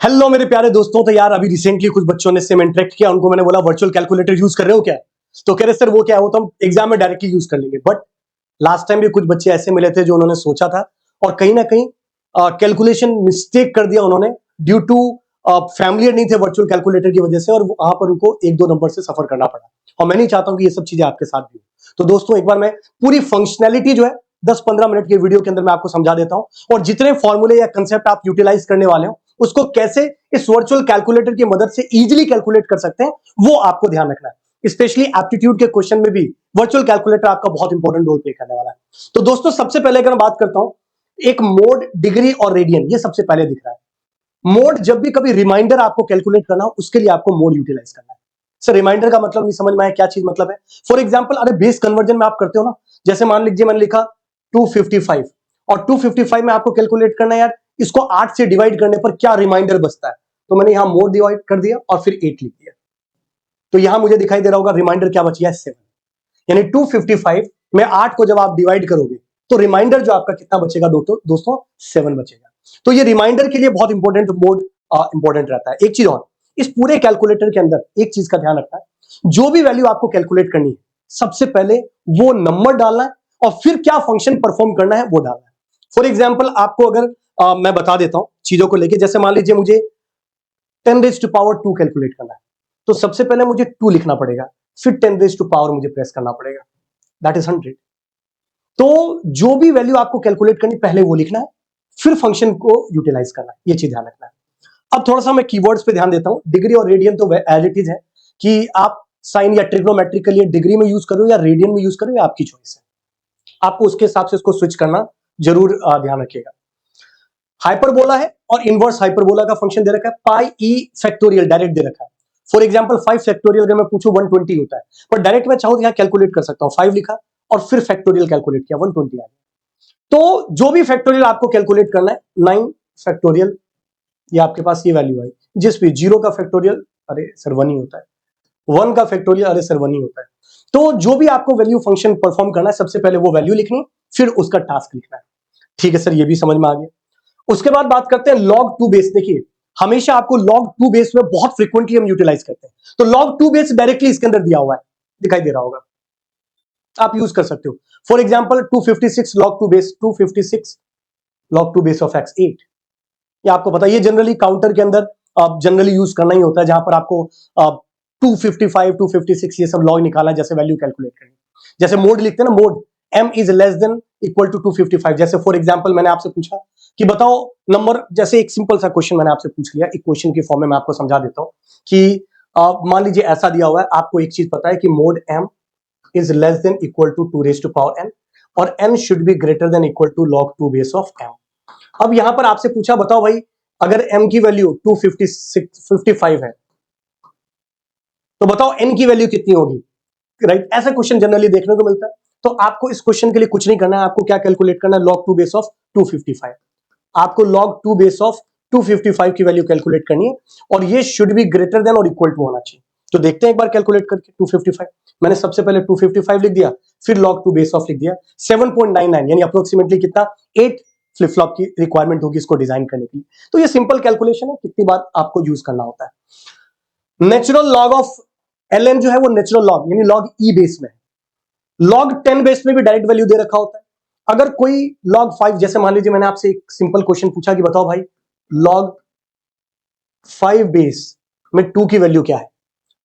Hello मेरे प्यारे दोस्तों। तो यार अभी रिसेंटली कुछ बच्चों ने सेम इंटरेक्ट किया, उनको मैंने बोला वर्चुअल कैलकुलेटर यूज कर रहे हो क्या? तो कह रहे सर वो क्या है, वो तो हम एग्जाम में डायरेक्टली यूज कर लेंगे। बट लास्ट टाइम भी कुछ बच्चे ऐसे मिले थे जो उन्होंने सोचा था और कहीं ना कहीं कैलकुलेशन मिस्टेक कर दिया उन्होंने, ड्यू टू फैमिलियर नहीं थे वर्चुअल कैलकुलेटर की वजह से, और वहां पर उनको एक दो नंबर से सफर करना पड़ा। और मैं नहीं चाहता हूं कि ये सब चीजें आपके साथ भी हो। तो दोस्तों एक बार मैं पूरी फंक्शनैलिटी जो है 10-15 मिनट के वीडियो के अंदर मैं आपको समझा देता हूं, और जितने फॉर्मूले या कंसेप्ट आप यूटिलाइज करने वाले हो उसको कैसे इस वर्चुअल कैलकुलेटर की मदद से इजीली कैलकुलेट कर सकते हैं, वो आपको ध्यान रखना है। स्पेशली एप्टीट्यूड के क्वेश्चन में भी वर्चुअल कैलकुलेटर आपका बहुत इंपॉर्टेंट रोल प्ले करने वाला है। तो दोस्तों सबसे पहले अगर मैं बात करता हूं, एक मोड, डिग्री और रेडियन, ये सबसे पहले दिख रहा है। मोड, जब भी कभी रिमाइंडर आपको कैलकुलेट करना हो उसके लिए आपको मोड यूटिलाइज करना है। सर रिमाइंडर का मतलब नहीं समझ में आया, क्या चीज मतलब है? फॉर एग्जाम्पल, अरे बेस कन्वर्जन में आप करते हो ना, जैसे मान लीजिए मैंने लिखा 255 और 255 में आपको कैलकुलेट करना है यार, इसको 8 से डिवाइड करने पर क्या रिमाइंडर बचता है, तो मैंने यहां मोड डिवाइड कर दिया और फिर 8 लिख दिया। तो यहां मुझे दिखाई दे रहा होगा रिमाइंडर क्या बच गया, 7। यानी 255 में 8 को जब आप डिवाइड करोगे तो रिमाइंडर जो आपका कितना बचेगा दोस्तों 7 बचेगा। तो ये रिमाइंडर के लिए बहुत इंपॉर्टेंट मोड इंपॉर्टेंट रहता है। एक चीज और, इस पूरे कैलकुलेटर के अंदर एक चीज का ध्यान रखना है, जो भी वैल्यू आपको कैलकुलेट करनी है सबसे पहले वो नंबर डालना है और फिर क्या फंक्शन परफॉर्म करना है वो डालना है। फॉर एग्जाम्पल आपको अगर मैं बता देता हूं चीजों को लेके, जैसे मान लीजिए मुझे 10⁻² कैलकुलेट करना है, तो सबसे पहले मुझे 2 लिखना पड़ेगा, फिर 10⁻, मुझे प्रेस करना पड़ेगा, दैट इज 100। तो जो भी वैल्यू आपको कैलकुलेट करनी पहले वो लिखना है, फिर फंक्शन को यूटिलाइज करना है, ये चीज ध्यान रखना है। अब थोड़ा सा मैं कीवर्ड्स पे ध्यान देता हूं। डिग्री और रेडियन तो एज इट इज है कि आप साइन या ट्रिग्नोमेट्रिक के लिए डिग्री में यूज करो या रेडियन में यूज करो, या आपकी चॉइस है, आपको उसके हिसाब से इसको स्विच करना जरूर ध्यान रखिएगा। हाइपरबोला है और इनवर्स हाइपरबोला का फंक्शन दे रखा है, पाई ई फैक्टोरियल डायरेक्ट दे रखा है। फॉर एग्जांपल 5 फैक्टोरियल अगर मैं पूछूं 120 होता है, पर डायरेक्ट मैं चाहूं तो यहां कैलकुलेट कर सकता हूं, 5 लिखा और फिर फैक्टोरियल कैलकुलेट किया, 120 आ गया। तो जो भी फैक्टोरियल आपको कैलकुलेट करना है, 9 फैक्टोरियल, ये आपके पास ये वैल्यू आई। जिस भी 0 का फैक्टोरियल, अरे सर 1 ही होता है, 1 का फैक्टोरियल, अरे सर 1 ही होता है। तो जो भी आपको वैल्यू फंक्शन परफॉर्म करना है सबसे पहले वो वैल्यू लिखनी, फिर उसका टास्क लिखना है। ठीक है सर, ये भी समझ में आ गया। उसके बाद बात करते हैं लॉग 2 बेस। देखिए हमेशा आपको लॉग 2 बेस में बहुत फ्रीक्वेंटली हम यूटिलाइज करते हैं, तो लॉग 2 बेस डायरेक्टली इसके अंदर दिया हुआ है, दिखाई दे रहा होगा, आप यूज कर सकते हो। For example 256 log 2 base, 256 log 2 base of x 8। ये आपको पता है, ये जनरली काउंटर के अंदर जनरली यूज करना ही होता है, जहां पर आपको 255 256 ये सब लॉग निकालना है, जैसे वैल्यू कैलकुलेट करनी। जैसे मोड लिखते हैं ना, mod m is less than equal to 255। जैसे फॉर एग्जांपल मैंने आपसे पूछा कि बताओ नंबर, जैसे एक सिंपल सा क्वेश्चन मैंने आपसे पूछ लिया, एक क्वेश्चन के फॉर्म में मैं आपको समझा देता हूं कि मान लीजिए ऐसा दिया हुआ है, आपको एक चीज पता है कि mod m is less than equal to 2 raised to power n और n should be greater than equal to log 2 base of m। अब यहां पर आपसे पूछा बताओ भाई, अगर m की वैल्यू 255 है तो बताओ n की वैल्यू कितनी होगी, राइट? ऐसा क्वेश्चन जनरली देखने को मिलता है। तो आपको इस क्वेश्चन के लिए कुछ नहीं करना है, आपको क्या कैलकुलेट करना है, log 2 बेस ऑफ 255। आपको log 2 बेस ऑफ 255 की वैल्यू कैलकुलेट करनी है और ये शुड बी ग्रेटर देन और इक्वल टू होना चाहिए। तो देखते हैं एक बार कैलकुलेट करके 255। मैंने सबसे पहले 255 लिख दिया, फिर log 2 बेस ऑफ लिख दिया, 7.99 यानी अप्रोक्सीमेटली कितना, 8 फ्लिप फ्लॉप की रिक्वायरमेंट होगी इसको डिजाइन करने के लिए। तो ये सिंपल कैलकुलेशन है, कितनी बार आपको यूज करना होता है। नेचुरल लॉग ऑफ ln जो है वो नेचुरल लॉग यानी log e बेस में है। log 10 बेस में भी डायरेक्ट वैल्यू दे रखा होता है। अगर कोई log 5, जैसे मान लीजिए मैंने आपसे एक सिंपल क्वेश्चन पूछा कि बताओ भाई log 5 बेस में 2 की वैल्यू क्या है।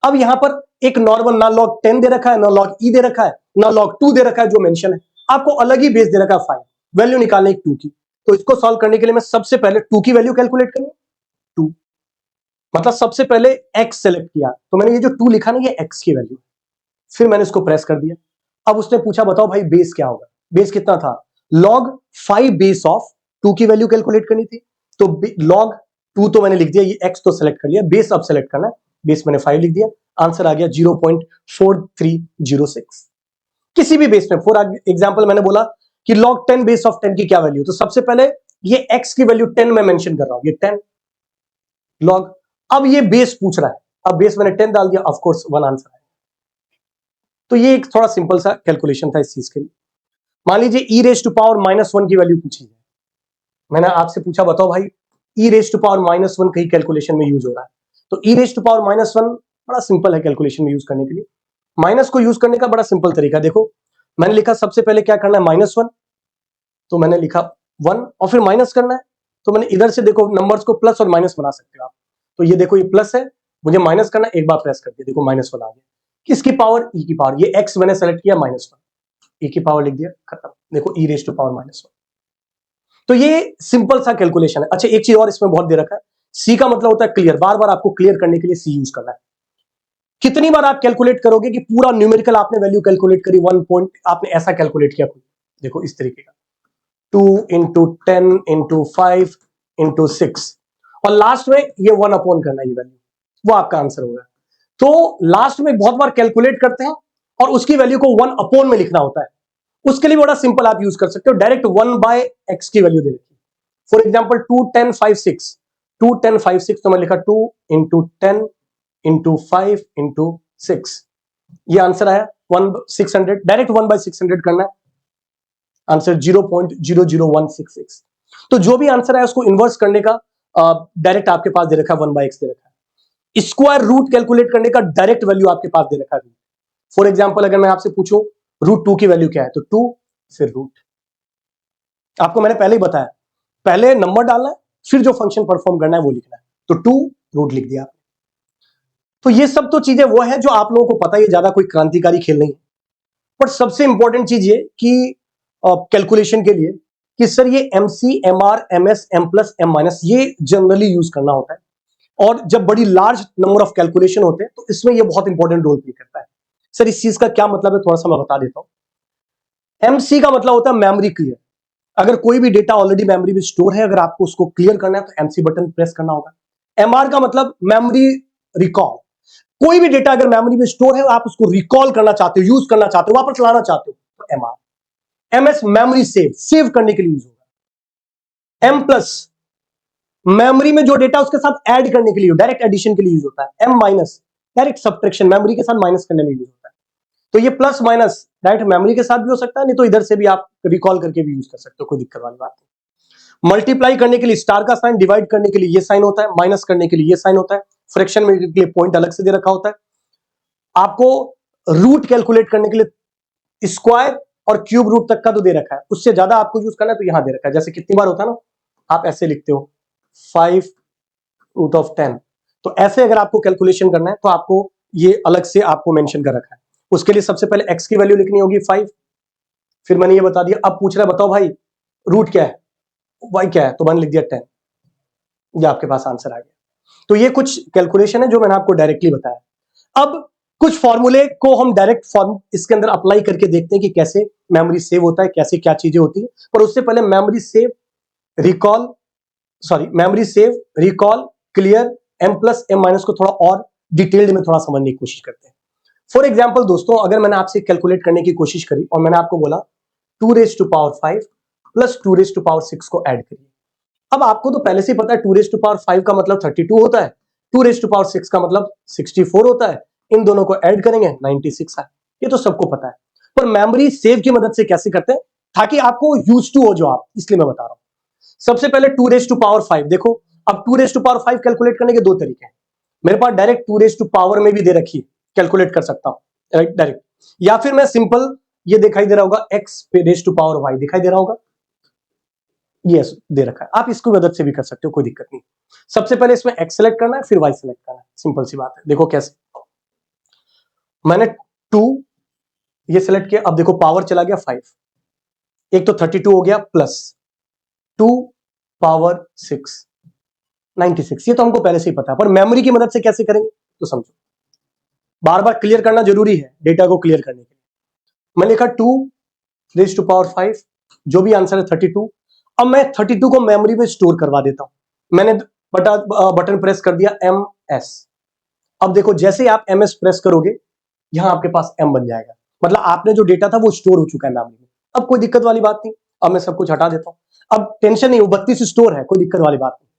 अब यहां पर एक नॉर्मल, ना log 10 दे रखा है, ना log e दे रखा है, ना log 2 दे रखा है जो मेंशन है, आपको अलग ही बेस दे रखा है 5, वैल्यू निकालने एक 2 की। तो इसको सॉल्व करने के लिए मैं सबसे पहले 2 की वैल्यू कैलकुलेट करूंगा। 2 मतलब सबसे पहले x सेलेक्ट किया, तो मैंने ये जो 2 लिखा ना, ये x की वैल्यू, फिर मैंने इसको प्रेस कर दिया। अब उसने पूछा बताओ भाई बेस क्या होगा, बेस कितना था, log 5 बेस ऑफ 2 की वैल्यू कैलकुलेट करनी थी, तो log 2 तो मैंने लिख दिया, ये x तो सेलेक्ट कर लिया, बेस अब सेलेक्ट करना है, बेस मैंने 5 लिख दिया, आंसर आ गया 0.4306। किसी भी बेस में, फॉर एग्जांपल मैंने बोला कि log 10 बेस ऑफ 10 की क्या वैल्यू, तो सबसे पहले ये x की वैल्यू 10 में मेंशन कर रहा हूं, ये 10 log, अब ये बेस पूछ रहा है, अब बेस मैंने 10 डाल दिया, ऑफ कोर्स 1 आंसर है। तो ये एक थोड़ा सिंपल सा कैलकुलेशन था इस चीज के लिए। मान लीजिए e raised to power -1 की वैल्यू पूछी है, मैंने आपसे पूछा बताओ भाई e raise to power minus one कहीं कैलकुलेशन में यूज हो रहा है। तो e raise to power minus one बड़ा सिंपल है कैलकुलेशन में यूज करने के लिए। माइनस को यूज करने का बड़ा सिंपल तरीका देखो, मैंने लिखा सबसे पहले क्या करना है माइनस वन, तो मैंने लिखा वन और फिर माइनस करना है, तो मैंने इधर से देखो नंबर्स को प्लस और माइनस बना सकते हो आप। तो ये देखो ये प्लस है, मुझे माइनस करना, एक बार प्रेस करके देखो माइनस वन आ गया। किसकी पावर? ई की पावर। ये एक्स मैंने सेलेक्ट किया माइनस वन, ई की पावर लिख दिया, खत्म। देखो e raise to power minus one. तो ये सिंपल सा कैलकुलेशन है। अच्छा एक चीज और इसमें बहुत दे रखा है, सी का मतलब होता है क्लियर, बार बार आपको क्लियर करने के लिए सी यूज करना है। कितनी बार आप कैलकुलेट करोगे कि पूरा न्यूमेरिकल आपने वैल्यू कैलकुलेट करी, 1 पॉइंट आपने ऐसा कैलकुलेट किया कोई, देखो इस तरीके का 2 इंटू 10 इंटू 5 इंटू 6 और लास्ट में ये 1 अपॉन करना है ये वैल्यू, वो आपका आंसर होगा। तो लास्ट में बहुत बार कैलकुलेट करते हैं और उसकी वैल्यू को 1 अपॉन में लिखना होता है। उसके लिए बड़ा सिंपल आप यूज कर सकते हो, डायरेक्ट 1 बाय एक्स की वैल्यू दे रखी। फॉर एग्जाम्पल 2 10 5 6, 2 10 5 6, तो मैं लिखा 2 इंटू 10 इंटू 5 इंटू 6, ये आंसर आया 1/600। डायरेक्ट 1 बाय 600 करना है, आंसर 0.00166। तो जो भी आंसर है उसको इन्वर्स करने का डायरेक्ट आपके पास दे रखा है 1 बाय एक्स दे रखा है। स्क्वायर रूट कैलकुलेट करने का डायरेक्ट वैल्यू आपके पास दे रखा है। फॉर एग्जाम्पल अगर मैं आपसे पूछूं रूट 2 की वैल्यू क्या है, तो 2 फिर रूट, आपको मैंने पहले ही बताया, पहले नंबर डालना है फिर जो फंक्शन परफॉर्म करना है वो लिखना है। तो 2 रूट लिख दिया। तो ये सब तो चीजें वो है जो आप लोगों को पता है, ज्यादा कोई क्रांतिकारी खेल नहीं है। पर सबसे इंपॉर्टेंट चीज ये कि कैलकुलेशन के लिए कि सर ये MC MR MS M plus M minus ये जनरली यूज करना होता है, और जब बड़ी लार्ज नंबर ऑफ कैलकुलेशन होते हैं तो इसमें ये बहुत इंपॉर्टेंट रोल प्ले करता है। सर इस चीज का क्या मतलब है थोड़ा सा मैं बता देता हूं। एमसी का मतलब होता है मेमोरी क्लियर। अगर कोई भी डेटा ऑलरेडी मेमोरी में स्टोर है, अगर आपको उसको क्लियर करना है तो एमसी बटन प्रेस करना होगा। एमआर का मतलब मेमोरी रिकॉल, कोई भी डेटा अगर मेमोरी में स्टोर है आप उसको रिकॉल करना चाहते हो, यूज करना चाहते हो, वापस लाना चाहते हो, तो एमआर। एमएस मेमोरी सेव करने के लिए यूज होगा। एम प्लस मेमोरी में जो डेटा उसके साथ ऐड करने के लिए, डायरेक्ट एडिशन के लिए यूज होता है। M minus direct subtraction, memory के साथ माइनस करने में यूज होता है। तो ये प्लस माइनस डायरेक्ट मेमोरी के साथ भी हो सकता है, नहीं तो इधर से भी आप रिकॉल करके भी यूज कर सकते हो, कोई दिक्कत वाली बात नहीं। मल्टीप्लाई करने के लिए स्टार का साइन, डिवाइड करने के लिए ये साइन होता है, माइनस करने के लिए ये साइन होता है, फ्रैक्शन में के लिए पॉइंट अलग से दे रखा होता है। आपको रूट कैलकुलेट करने के लिए स्क्वायर और क्यूब रूट तक का तो दे रखा है, उससे ज्यादा आपको यूज करना है तो यहां दे रखा है। जैसे कितनी बार होता है ना, आप ऐसे लिखते हो 5 रूट ऑफ 10, तो ऐसे अगर आपको कैलकुलेशन करना है तो आपको ये अलग से आपको मेंशन कर रखा है। उसके लिए सबसे पहले एक्स की वैल्यू लिखनी होगी 5, फिर मैंने ये बता दिया। अब पूछ रहा है बताओ भाई रूट क्या है, वाई क्या है, तो मैंने लिख दिया 10, ये आपके पास आंसर आ गया। तो ये कुछ कैलकुलेशन है जो मैंने आपको डायरेक्टली बताया। अब कुछ फॉर्मूले को हम डायरेक्ट फॉर्म इसके अंदर अप्लाई करके देखते हैं कि कैसे मेमोरी सेव होता है, कैसे क्या चीजें होती है। पर उससे पहले memory save recall clear M plus M minus को थोड़ा और डिटेल्ड में थोड़ा समझने की कोशिश करते हैं। फॉर एग्जाम्पल दोस्तों, अगर मैंने आपसे कैलकुलेट करने की कोशिश करी और मैंने आपको बोला 2 raise to power 5 plus 2 raise to power 6 को ऐड करिए। अब आपको तो पहले से ही पता है 2 रेज टू पावर 5 का मतलब 32 होता है, 2 रेज टू पावर 6 का मतलब 64 होता है। इन दोनों को ऐड करेंगे 96 है, ये तो सबको पता है। पर मेमोरी सेव की मदद से कैसे करते हैं ताकि आपको यूज टू हो जो आप, इसलिए मैं बता रहा हूं। सबसे पहले 2 रेज टू पावर 5 देखो। अब 2 रेज टू पावर 5 कैलकुलेट करने के दो तरीके हैं। मेरे पास डायरेक्ट 2 रेज टू पावर में भी दे रखी है, कैलकुलेट कर सकता हूं डायरेक्ट, या फिर मैं सिंपल ये दिखाई दे रहा होगा X raise to power Y दिखाई दे रहा होगा, यस दे रखा है, आप इसकी मदद से भी कर सकते हो, कोई दिक्कत नहीं। सबसे पहले इसमें एक्स सेलेक्ट करना है फिर वाई सेलेक्ट करना है, सिंपल सी बात है। देखो कैसे, मैंने 2 ये सेलेक्ट किया, अब देखो पावर चला गया 5, एक तो 32 हो गया प्लस 2 पावर 6 96, ये तो हमको पहले से ही पता है। पर मेमोरी की मदद से कैसे करेंगे तो समझो, बार बार क्लियर करना जरूरी है डेटा को क्लियर करने के लिए। मैं लिखा 2 रेज टू पावर 5, जो भी आंसर है 32। अब मैं 32 को मेमोरी में स्टोर करवा देता हूं। मैंने बटन प्रेस कर दिया एम एस। अब देखो जैसे ही आप एम एस प्रेस करोगे यहां आपके पास एम बन जाएगा, मतलब आपने जो डेटा था वो स्टोर हो चुका है मेमोरी में। अब कोई दिक्कत वाली बात नहीं, अब मैं सब कुछ हटा देता हूं। अब टेंशन नहीं, वो 32 स्टोर है, कोई दिक्कत वाली बात नहीं।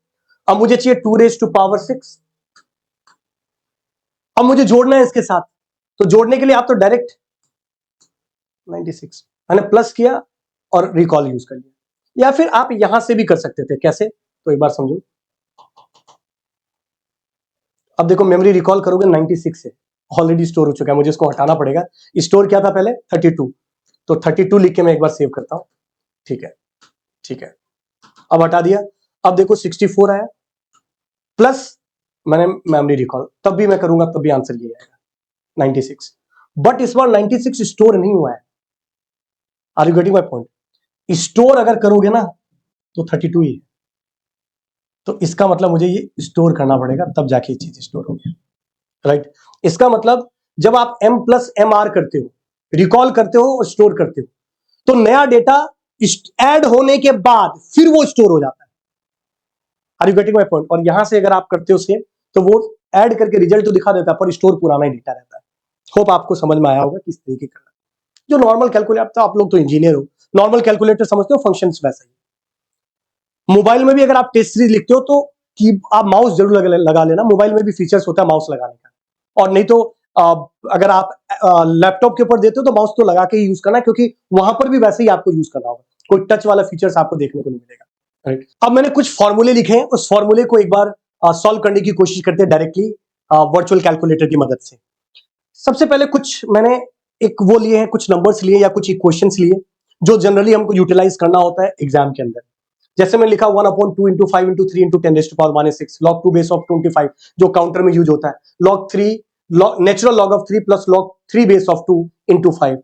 अब मुझे चाहिए 2 रेज टू पावर 6, अब मुझे जोड़ना है इसके साथ, तो जोड़ने के लिए आप तो डायरेक्ट 96 मैंने प्लस किया और रिकॉल यूज कर लिया, या फिर आप यहां से भी कर सकते थे। कैसे, तो एक बार समझो। अब देखो मेमोरी रिकॉल करोगे 96 से, ऑलरेडी स्टोर हो चुका है, मुझे इसको हटाना पड़ेगा। स्टोर क्या था पहले 32, तो 32 लिख के मैं एक बार सेव करता हूं। ठीक है, ठीक है, अब हटा दिया। अब देखो 64 आया प्लस मैंने मेमोरी रिकॉल, तब भी मैं करूंगा तब भी आंसर ये आएगा 96। बट इस बार 96 स्टोर नहीं हुआ है। Are you getting my point? Store अगर करोगे ना तो 32 ही है, तो इसका मतलब मुझे ये स्टोर करना पड़ेगा, तब जाके ये चीज स्टोर होगी, राइट। इसका मतलब जब आप m प्लस एम आर करते हो, रिकॉल करते हो और स्टोर करते हो, तो नया डेटा ऐड होने के बाद फिर वो स्टोर हो जाता है। Are you getting my point? और यहां से अगर आप करते हो सेम, तो वो ऐड करके रिजल्ट तो दिखा देता है पर स्टोर पुराना ही डेटा रहता है। होप आपको समझ में आया होगा किस तरीके करना। जो नॉर्मल कैलकुलेटर, तो आप लोग तो इंजीनियर हो, नॉर्मल कैलकुलेटर समझते हो, फंक्शंस वैसा ही। मोबाइल में भी अगर आप टेस्ट सीरीज लिखते हो तो कि आप माउस जरूर लगा लेना, मोबाइल में भी फीचर्स होता है माउस लगाने का। और नहीं तो अगर आप लैपटॉप के ऊपर देते हो तो माउस तो लगा के ही यूज करना, क्योंकि वहां पर भी वैसे ही आपको यूज करना होगा, कोई टच वाला फीचर्स आपको देखने को नहीं मिलेगा, राइट। अब मैंने कुछ फॉर्मूले लिखे हैं, उस फॉर्मूले को एक बार सॉल्व करने की कोशिश करते हैं डायरेक्टली वर्चुअल कैलकुलेटर की मदद से। सबसे पहले कुछ मैंने एक वो लिए हैं, कुछ नंबर्स लिए या कुछ इक्वेशंस लिए जो जनरली हमको यूटिलाइज करना होता है एग्जाम के अंदर। जैसे मैं लिखा 1/2 into 5 into 3 into 10⁻⁻6 log 2 base of 25, जो काउंटर में यूज होता है। log 3 natural log of 3 plus log 3 base of 2 into 5,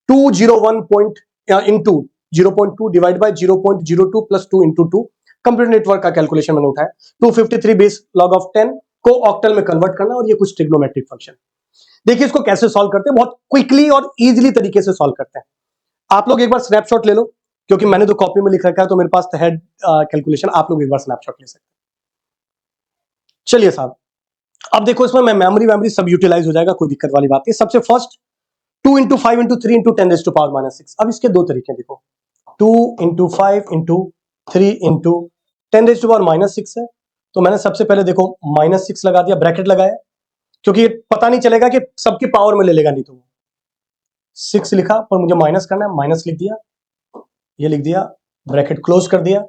201 point into 0.2 divide by 0.02 plus 2 into 2। Computer network का कैलकुलेशन मैंने उठाया। 253 बेस log ऑफ 10 को ऑक्टल में कन्वर्ट करना, और ये कुछ ट्रिग्नोमेट्रिक फंक्शन। देखिए इसको कैसे सॉल्व करते हैं, बहुत क्विकली और इजीली तरीके से सॉल्व करते हैं। आप लोग एक बार स्नैपशॉट ले लो, क्योंकि मैंने तो कॉपी में लिख रखा है तो मेरे पास हेड कैलकुलेशन, आप लोग एक बार स्नैपशॉट ले सकते हैं। चलिए साहब, अब देखो इसमें मैं मेमोरी सब यूटिलाइज हो जाएगा, कोई दिक्कत वाली बात नहीं। सबसे फर्स्ट 2 इंटू 5 इंटू 3 इंटू 10⁻⁻6। अब इसके दो तरीके देखो, 2 इंटू 5 इंटू 3 इंटू 10⁻⁻6 है, तो मैंने सबसे पहले देखो -6 लगा दिया, ब्रैकेट लगाया, क्योंकि पता नहीं चलेगा कि सबकी पावर में ले लेगा, नहीं तो 6 लिखा पर मुझे माइनस करना है, माइनस लिख दिया, ये लिख दिया, ब्रैकेट क्लोज कर दिया,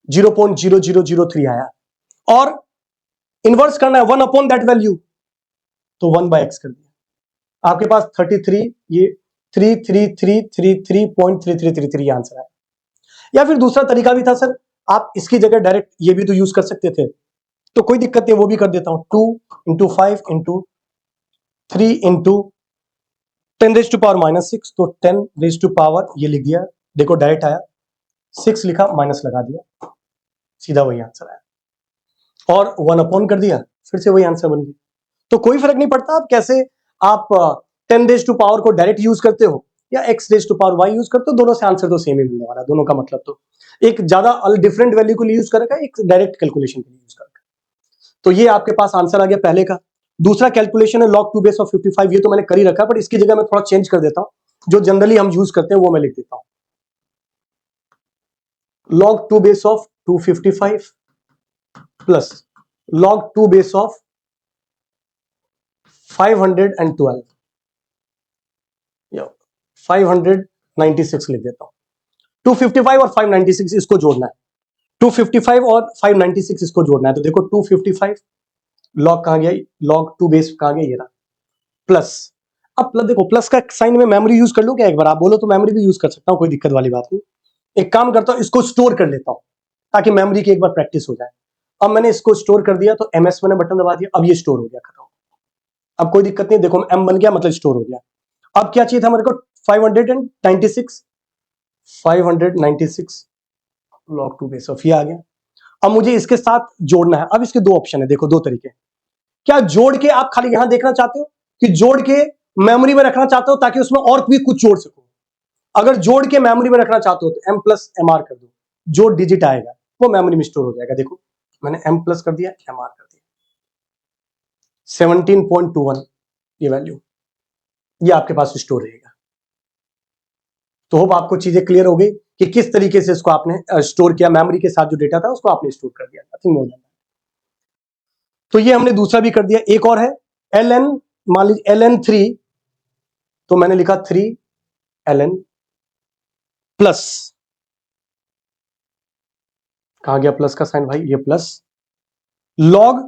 0.0003 आया। और इनवर्स करना है 1 अपॉन दैट वैल्यू, तो 1/x कर दिया। आपके पास 33, ये 33333.3333 आंसर है। या फिर दूसरा तरीका भी था सर, आप इसकी जगह डायरेक्ट ये भी तो यूज कर सकते थे, तो कोई दिक्कत नहीं, वो भी कर देता हूं। 2 इंटू 5 इंटू 3 इंटू 10⁻⁻6, तो 10⁻, ये लिख दिया, देखो डायरेक्ट आया, 6 लिखा, माइनस लगा दिया, सीधा वही आंसर आया। और 1 अपॉन कर दिया, फिर से वही आंसर बन गया। तो कोई फर्क नहीं पड़ता आप कैसे आप 10⁻⁴ को डायरेक्ट यूज करते हो या x⁻y यूज करते हो, दोनों से आंसर तो सेम ही मिलने वाला है। दोनों का मतलब तो एक ज्यादा डिफरेंट वैल्यू को यूज करेगा, एक डायरेक्ट कैलकुलेशन के लिए यूज करेगा। तो ये आपके पास आंसर आ गया पहले का। दूसरा कैलकुलेशन है log 2 बेस ऑफ 55, ये तो मैंने कर ही रखा है, बट इसकी जगह मैं थोड़ा चेंज कर देता हूं, जो जनरली हम यूज करते हैं वो मैं लिख देता हूं। log 2 base of 255 plus log 2 base of 512 या 596 लिख देता हूं। 255 और 596 इसको जोड़ना है, 255 और 596 इसको जोड़ना है, तो देखो 255 लॉग कहां गया, लॉग 2 बेस कहां गया, ये रहा, प्लस। अब प्लस देखो, प्लस का साइन में मेमोरी यूज कर लूं क्या? एक बार आप बोलो तो मेमोरी भी यूज कर सकता हूं, कोई दिक्कत वाली बात नहीं। एक काम करता हूं, इसको स्टोर कर लेता हूं ताकि मेमोरी की एक बार प्रैक्टिस हो जाए। अब मैंने इसको स्टोर कर दिया, तो एमएस मैंने बटन दबा दिया, अब ये स्टोर हो गया, खत्म। अब कोई दिक्कत नहीं, देखो एम बन गया मतलब स्टोर हो गया। अब क्या चाहिए था मेरे को? 596, 596 log 2 बेस ऑफ, ये आ गया। अब मुझे इसके साथ जोड़ना है। अब इसके दो ऑप्शन है, देखो दो तरीके। क्या जोड़ के आप खाली यहां देखना चाहते हो, कि जोड़ के मेमोरी में रखना चाहते हो ताकि उसमें और भी कुछ जोड़ सको? अगर जोड़ के मेमोरी में रखना चाहते हो तो m प्लस एम आर कर दो, जो डिजिट आएगा वो मेमोरी में स्टोर हो जाएगा। देखो मैंने m प्लस कर दिया, एम आर कर दिया, 17.21 ये वैल्यू, ये आपके पास स्टोर रहेगा। तो होप आपको चीजें क्लियर हो गई कि किस तरीके से इसको आपने स्टोर किया, मेमोरी के साथ जो डेटा था उसको आपने स्टोर कर दिया, नथिंग मोर देन। तो ये हमने दूसरा भी कर दिया। एक और है ln, मान लीजिए ln3, तो मैंने लिखा 3 ln प्लस, कहां गया प्लस का साइन भाई, ये प्लस log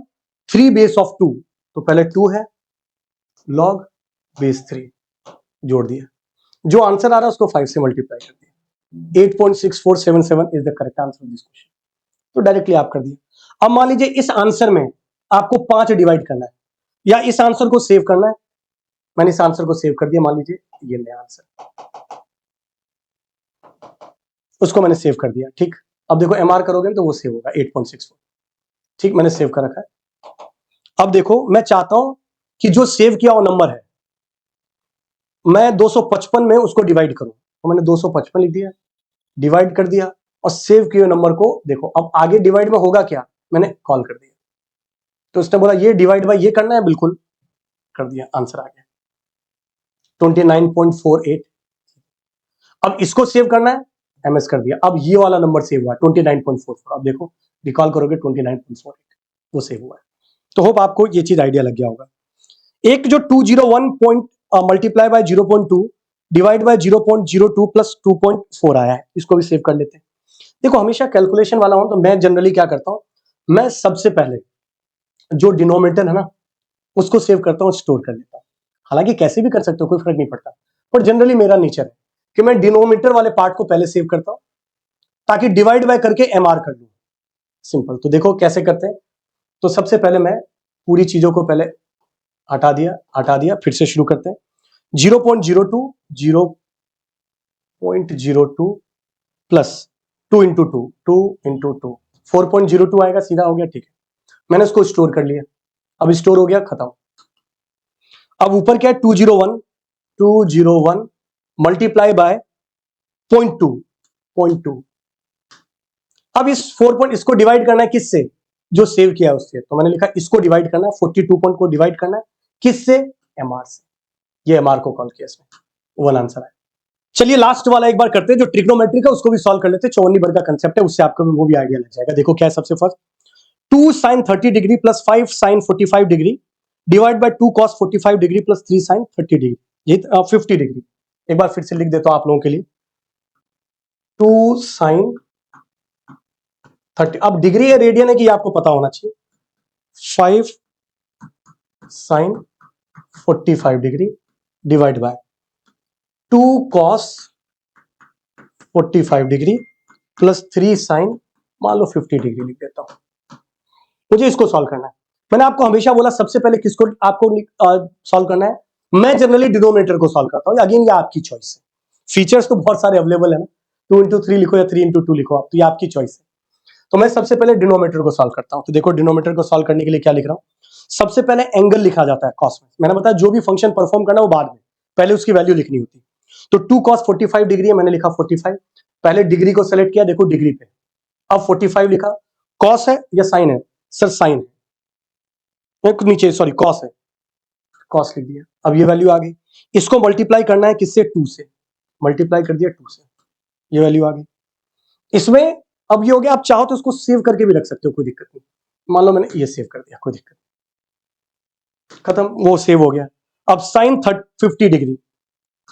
3 बेस ऑफ 2, तो पहले 2 है, लॉग बेस 3 जोड़ दिया, जो आंसर आ रहा है उसको 5 से मल्टीप्लाई कर दिया। 8.6477 is the correct answer of this question. तो डायरेक्टली आप कर दिया। अब मान लीजिए इस आंसर में आपको 5 डिवाइड करना है या इस आंसर को सेव करना है। मैंने इस आंसर को सेव कर दिया, मान लीजिए ये नया आंसर, उसको मैंने सेव कर दिया। ठीक, अब देखो एमआर करोगे तो वो सेव होगा 8.64। ठीक, मैंने सेव कर रखा है। अब देखो मैं चाहता हूं कि जो सेव किया वो नंबर है, मैं 255 में उसको डिवाइड करूं, तो मैंने 255 लिख दिया, डिवाइड कर दिया और सेव किए नंबर को देखो। अब आगे डिवाइड में होगा क्या, मैंने कॉल कर दिया, तो उसने बोला ये डिवाइड बाय ये करना है, बिल्कुल कर दिया, आंसर आ गया 29.48। अब इसको सेव करना है, एमएस कर दिया, अब ये वाला नंबर सेव हुआ 29.44। अब देखो रिकॉल करोगे 29.48 वो सेव हुआ है। तो होप आपको ये चीज आइडिया लग गया होगा। एक जो 201 point multiply by 0.2 divide by 0.02 plus 2.4 आया है, इसको भी सेव कर लेते हैं। देखो हमेशा कैलकुलेशन वाला हूं तो मैं जनरली क्या करता हूं, मैं सबसे पहले जो डिनोमिनेटर है ना उसको सेव करता हूं, स्टोर कर लेता हूं। हालांकि कैसे भी कर सकते हो, कोई फर्क नहीं पड़ता, पर जनरली मेरा नेचर है कि मैं डिनोमिनेटर वाले पार्ट को पहले सेव करता हूं ताकि डिवाइड बाय करके एमआर कर लूं। सिंपल। तो देखो कैसे करते हैं। तो सबसे पहले मैं पूरी चीजों को पहले हटा दिया, फिर से शुरू करते हैं। 0.02 0.02 प्लस 2 इंटू 2 4.02 आएगा, सीधा हो गया। ठीक है, मैंने उसको स्टोर कर लिया, अब स्टोर हो गया, खत्म। अब ऊपर क्या है, 201 मल्टीप्लाई बाय 0.2। अब इस 4 इसको डिवाइड करना है किससे, जो सेव किया है उससे। तो मैंने लिखा इसको डिवाइड करना है, 42 पॉइंट को डिवाइड करना है किससे, एमआर से। ये एमआर को कॉल किया इसमें, वन आंसर है। चलिए लास्ट वाला एक बार करते हैं, जो ट्रिग्नोमेट्री का उसको भी सॉल्व कर लेते हैं। चौवन्नी वर्ग का कंसेप्ट है, उससे आपको वो भी आइडिया लग जाएगा। देखो क्या है, सबसे first 2 sin 30 degree plus 5 sin 45 degree divide by 2 cos 45 degree plus 3 sin 30 degree, ये 50 डिग्री। एक बार फिर से लिख देता हूं आप लोगों के लिए, 2 sin 30, अब डिग्री है रेडियन है कि आपको पता होना चाहिए, 5 sin 45 degree divide by 2 cos 45 degree plus 3 sin मान लो 50 डिग्री लिख देता हूं। मुझे इसको सॉल्व करना है। मैंने आपको हमेशा बोला सबसे पहले किसको आपको सॉल्व करना है। मैं जनरली डिनोमिनेटर को सॉल्व करता हूं, अगेन ये आपकी चॉइस है। फीचर्स तो बहुत सारे अवेलेबल है ना, 2 इंटू 3 लिखो या 3 इंटू 2 लिखो आप, तो ये आपकी चॉइस है। तो मैं सबसे पहले डिनोमिनेटर को सॉल्व करता हूं। तो देखो डिनोमिनेटर को सॉल्व करने के लिए क्या लिख रहा हूं, सबसे पहले एंगल लिखा जाता है कॉस में। मैंने बताया जो भी फंक्शन परफॉर्म करना है वो बाद में, पहले उसकी वैल्यू लिखनी होती। तो 2 cos 45 डिग्री है, मैंने लिखा 45, पहले डिग्री को सेलेक्ट किया, देखो डिग्री पे, अब 45 लिखा। कॉस है या साइन है, सर साइन है, नीचे सॉरी कॉस है, कॉस लिख दिया। अब ये वैल्यू आ गई, इसको मल्टीप्लाई करना है किससे, 2 से, मल्टीप्लाई कर दिया 2 से, ये वैल्यू आ गई। इसमें अब ये हो गया, आप चाहो तो उसको सेव करके भी रख सकते हो, कोई दिक्कत नहीं। मान लो मैंने ये सेव कर दिया, कोई दिक्कत नहीं, खत्म, वो सेव हो गया। अब साइन 50 डिग्री,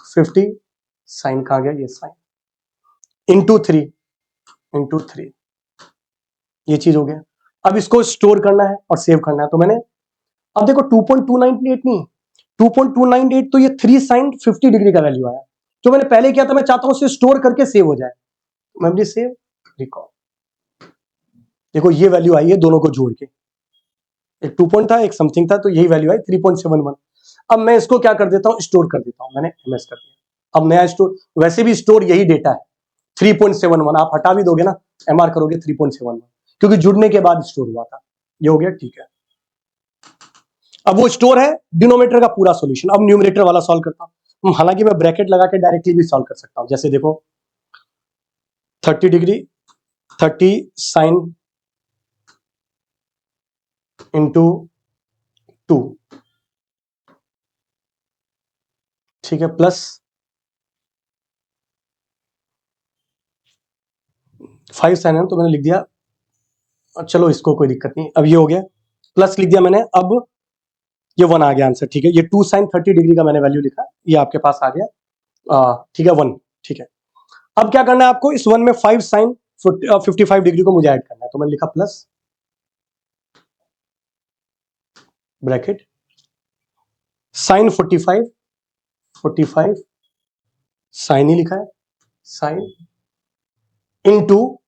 50 साइन कहा गया, ये साइन इंटू 3 ये चीज हो गया। अब इसको स्टोर करना है और सेव करना है। तो मैंने अब देखो 2.298 नहीं, 2.298 तो ये 3 साइन 50 डिग्री का वैल्यू आया। जो मैंने पहले किया था, मैं चाहता हूं उसे स्टोर करके सेव हो जाए। मेमोरी सेव, रिकॉल, देखो ये वैल्यू आई है दोनों को जोड़ के, एक 2 पॉइंट था एक समथिंग था, तो यही वैल्यू आई 3.71। अब मैं इसको क्या कर देता हूं, स्टोर कर देता हूं, मैंने एमएस कर दिया। अब नया स्टोर, वैसे भी स्टोर यही डेटा है 3.71, आप हटा भी दोगे ना, एमआर करोगे 3.71, क्योंकि जुड़ने के बाद स्टोर हुआ था। ये हो गया, ठीक है। अब वो स्टोर है डिनोमिनेटर का पूरा सॉल्यूशन। अब न्यूमरेटर वाला सॉल्व करता हूं। हालांकि मैं ब्रैकेट लगा के डायरेक्टली भी सॉल्व कर सकता हूं, जैसे देखो 30 डिग्री 30 साइन इंटू 2, ठीक है, प्लस 5 साइन है, तो मैंने लिख दिया, चलो इसको कोई दिक्कत नहीं। अब ये हो गया, प्लस लिख दिया मैंने, अब ये 1 आ गया आंसर, ठीक है। ये 2 साइन 30 डिग्री का मैंने वैल्यू लिखा, ये आपके पास आ गया, ठीक है 1, ठीक है। अब क्या करना है आपको, इस 1 में 5 साइन 55 डिग्री को मुझे ऐड करना है, तो मैंने लिखा प्लस ब्रैकेट साइन 45 साइन ही लिखा है, साइन इनटू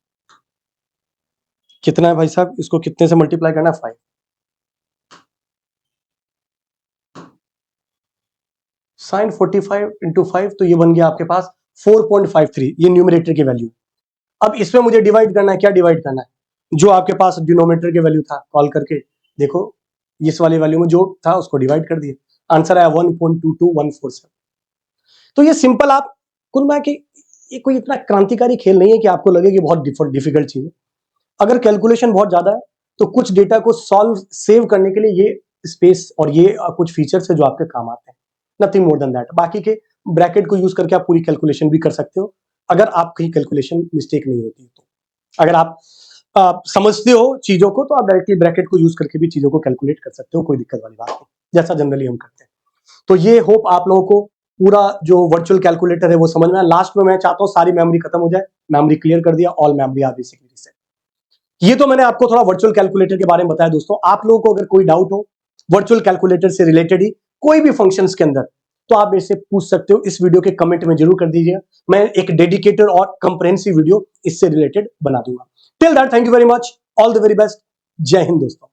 कितना है भाई साहब, इसको कितने से मल्टीप्लाई करना है, 5। साइन 45 इंटू 5, तो ये बन गया आपके पास 4.53, ये न्यूमरेटर की वैल्यू। अब इसमें मुझे डिवाइड करना है, क्या डिवाइड करना है, जो आपके पास डिनोमिनेटर की वैल्यू था, कॉल करके देखो, इस वाली वैल्यू में जो था उसको डिवाइड कर दिया, आंसर आया 1.22147। तो ये सिंपल, आप कुल मिला के ये कोई इतना क्रांतिकारी खेल नहीं है कि आपको लगे कि बहुत डिफिकल्ट चीज है। अगर कैलकुलेशन बहुत ज्यादा है तो कुछ डेटा को सॉल्व सेव करने के लिए ये स्पेस और ये कुछ फीचर्स है जो आपके काम आते हैं, नथिंग मोर देन दैट। बाकी के ब्रैकेट को यूज करके आप पूरी कैलकुलेशन भी कर सकते हो, अगर आप कहीं कैलकुलेशन मिस्टेक नहीं होती है तो। अगर आप समझते हो चीजों को तो आप डायरेक्टली ब्रैकेट को यूज करके भी चीजों को कैलकुलेट कर सकते हो, कोई दिक्कत वाली बात नहीं, जैसा जनरली हम करते हैं। तो ये होप आप लोगों को पूरा जो वर्चुअल कैलकुलेटर है वो समझ में आया। लास्ट में मैं चाहता हूँ सारी मेमोरी खत्म हो जाए, मेमोरी क्लियर कर दिया, all memory are basically reset. ये तो मैंने आपको थोड़ा वर्चुअल कैलकुलेटर के बारे में बताया दोस्तों। आप लोगों को अगर कोई डाउट हो वर्चुअल कैलकुलेटर से रिलेटेड ही कोई भी फंक्शंस के अंदर, तो आप मेरे से पूछ सकते हो, इस वीडियो के कमेंट में जरूर कर दीजिएगा, मैं एक डेडिकेटेड और कंप्रेहेंसिव वीडियो इससे रिलेटेड बना दूंगा। Till that, thank you very much, all the very best, जय हिंद दोस्तों।